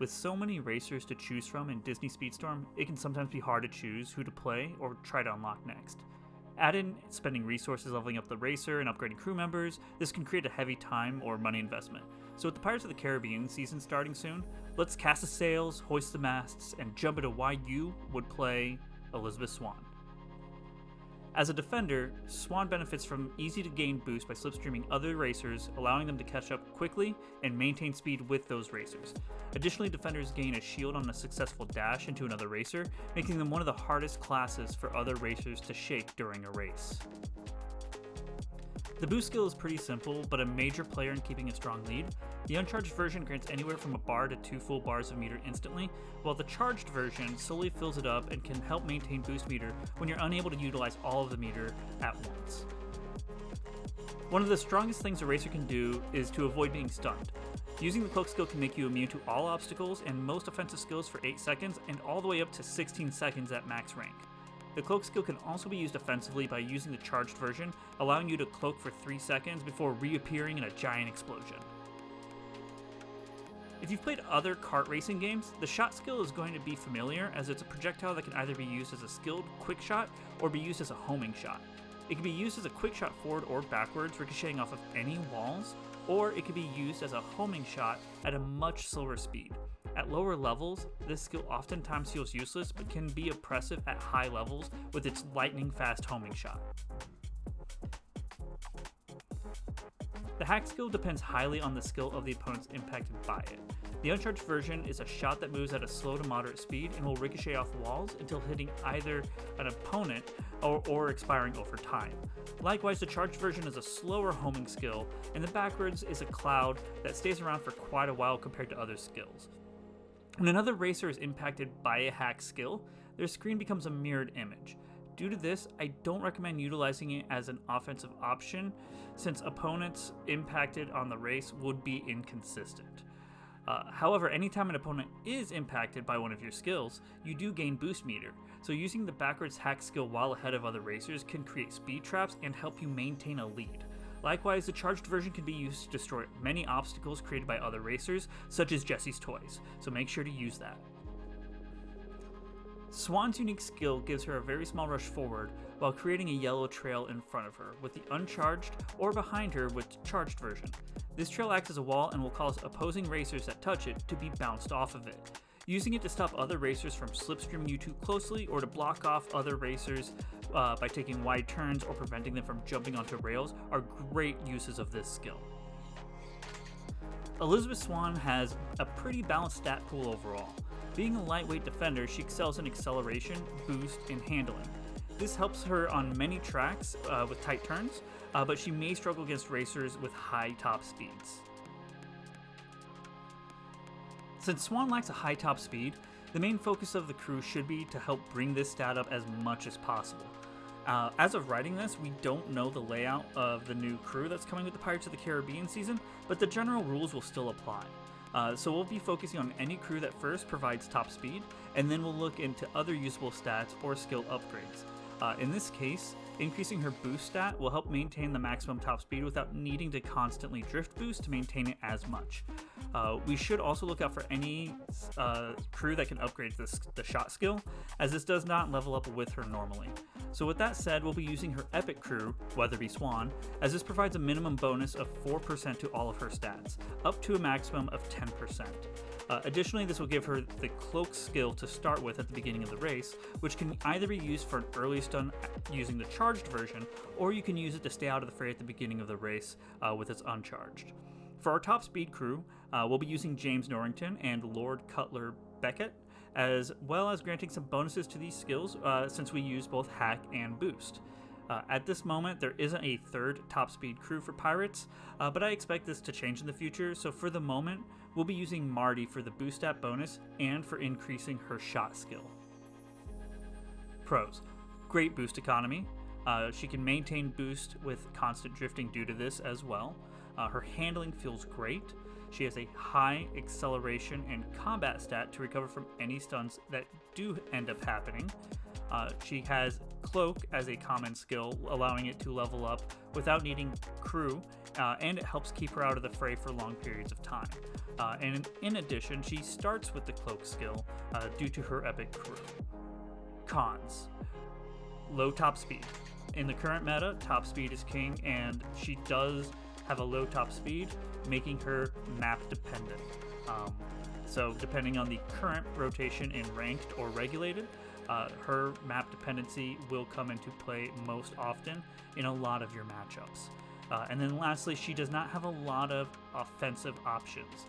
With so many racers to choose from in Disney Speedstorm, it can sometimes be hard to choose who to play or try to unlock next. Add in spending resources leveling up the racer and upgrading crew members, this can create a heavy time or money investment. So with the Pirates of the Caribbean season starting soon, let's cast the sails, hoist the masts, and jump into why you would play Elizabeth Swann. As a defender, Swann benefits from easy to gain boost by slipstreaming other racers, allowing them to catch up quickly and maintain speed with those racers. Additionally, defenders gain a shield on a successful dash into another racer, making them one of the hardest classes for other racers to shake during a race. The boost skill is pretty simple, but a major player in keeping a strong lead. The uncharged version grants anywhere from a bar to 2 full bars of meter instantly, while the charged version solely fills it up and can help maintain boost meter when you're unable to utilize all of the meter at once. One of the strongest things a racer can do is to avoid being stunned. Using the cloak skill can make you immune to all obstacles and most offensive skills for 8 seconds and all the way up to 16 seconds at max rank. The cloak skill can also be used offensively by using the charged version, allowing you to cloak for 3 seconds before reappearing in a giant explosion. If you've played other kart racing games, the shot skill is going to be familiar as it's a projectile that can either be used as a skilled quick shot or be used as a homing shot. It can be used as a quick shot forward or backwards, ricocheting off of any walls, or it can be used as a homing shot at a much slower speed. At lower levels, this skill oftentimes feels useless but can be oppressive at high levels with its lightning fast homing shot. The hack skill depends highly on the skill of the opponents impacted by it. The uncharged version is a shot that moves at a slow to moderate speed and will ricochet off walls until hitting either an opponent or expiring over time. Likewise, the charged version is a slower homing skill, and the backwards is a cloud that stays around for quite a while compared to other skills. When another racer is impacted by a hack skill, their screen becomes a mirrored image. Due to this, I don't recommend utilizing it as an offensive option, since opponents impacted on the race would be inconsistent. However, anytime an opponent is impacted by one of your skills, you do gain boost meter, so using the backwards hack skill while ahead of other racers can create speed traps and help you maintain a lead. Likewise, the charged version can be used to destroy many obstacles created by other racers, such as Jesse's toys, so make sure to use that. Swann's unique skill gives her a very small rush forward while creating a yellow trail in front of her with the uncharged or behind her with charged version. This trail acts as a wall and will cause opposing racers that touch it to be bounced off of it. Using it to stop other racers from slipstreaming you too closely or to block off other racers by taking wide turns or preventing them from jumping onto rails are great uses of this skill. Elizabeth Swann has a pretty balanced stat pool overall. Being a lightweight defender, she excels in acceleration, boost, and handling. This helps her on many tracks with tight turns, but she may struggle against racers with high top speeds. Since Swann lacks a high top speed, the main focus of the crew should be to help bring this stat up as much as possible. As of writing this, we don't know the layout of the new crew that's coming with the Pirates of the Caribbean season, but the general rules will still apply. So we'll be focusing on any crew that first provides top speed, and then we'll look into other usable stats or skill upgrades. In this case, increasing her boost stat will help maintain the maximum top speed without needing to constantly drift boost to maintain it as much. We should also look out for any crew that can upgrade the shot skill, as this does not level up with her normally. So with that said, we'll be using her epic crew, Weatherby Swann, as this provides a minimum bonus of 4% to all of her stats, up to a maximum of 10%. Additionally, this will give her the cloak skill to start with at the beginning of the race, which can either be used for an early stun using the charged version, or you can use it to stay out of the fray at the beginning of the race with its uncharged. For our top speed crew, we'll be using James Norrington and Lord Cutler Beckett, as well as granting some bonuses to these skills since we use both hack and boost. At this moment, there isn't a third top speed crew for pirates, but I expect this to change in the future, so for the moment, we'll be using Marty for the boost stat bonus and for increasing her shot skill. Pros: great boost economy. She can maintain boost with constant drifting due to this as well. Her handling feels great. She has a high acceleration and combat stat to recover from any stuns that do end up happening. She has Cloak as a common skill, allowing it to level up without needing crew, and it helps keep her out of the fray for long periods of time. And in addition, she starts with the Cloak skill due to her epic crew. Cons: low top speed. In the current meta, top speed is king, and she does have a low top speed, making her map dependent. So depending on the current rotation in ranked or regulated, her map dependency will come into play most often in a lot of your matchups. And then lastly, she does not have a lot of offensive options,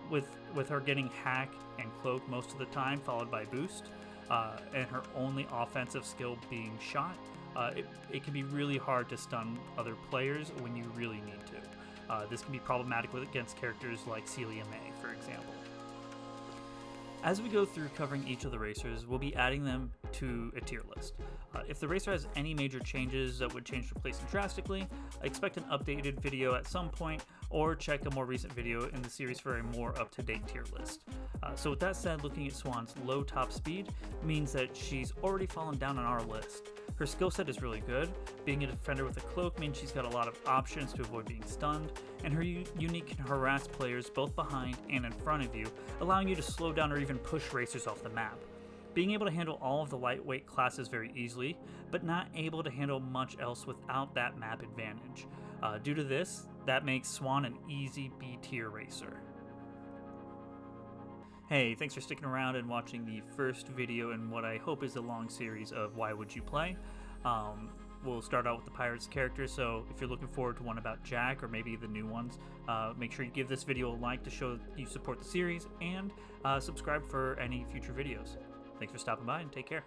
with her getting hack and cloak most of the time, followed by boost, and her only offensive skill being shot. It can be really hard to stun other players when you really need to. This can be problematic against characters like Celia May, for example. As we go through covering each of the racers, we'll be adding them to a tier list. If the racer has any major changes that would change their placing drastically, expect an updated video at some point, or check a more recent video in the series for a more up-to-date tier list. So with that said, looking at Swann's low top speed means that she's already fallen down on our list. Her skill set is really good. Being a defender with a cloak means she's got a lot of options to avoid being stunned, and her unique can harass players both behind and in front of you, allowing you to slow down or even push racers off the map. Being able to handle all of the lightweight classes very easily, but not able to handle much else without that map advantage. Due to this, that makes Swann an easy B tier racer. Hey, thanks for sticking around and watching the first video in what I hope is a long series of Why Would You Play? We'll start out with the Pirates characters, so if you're looking forward to one about Jack or maybe the new ones, make sure you give this video a like to show you support the series, and subscribe for any future videos. Thanks for stopping by and take care.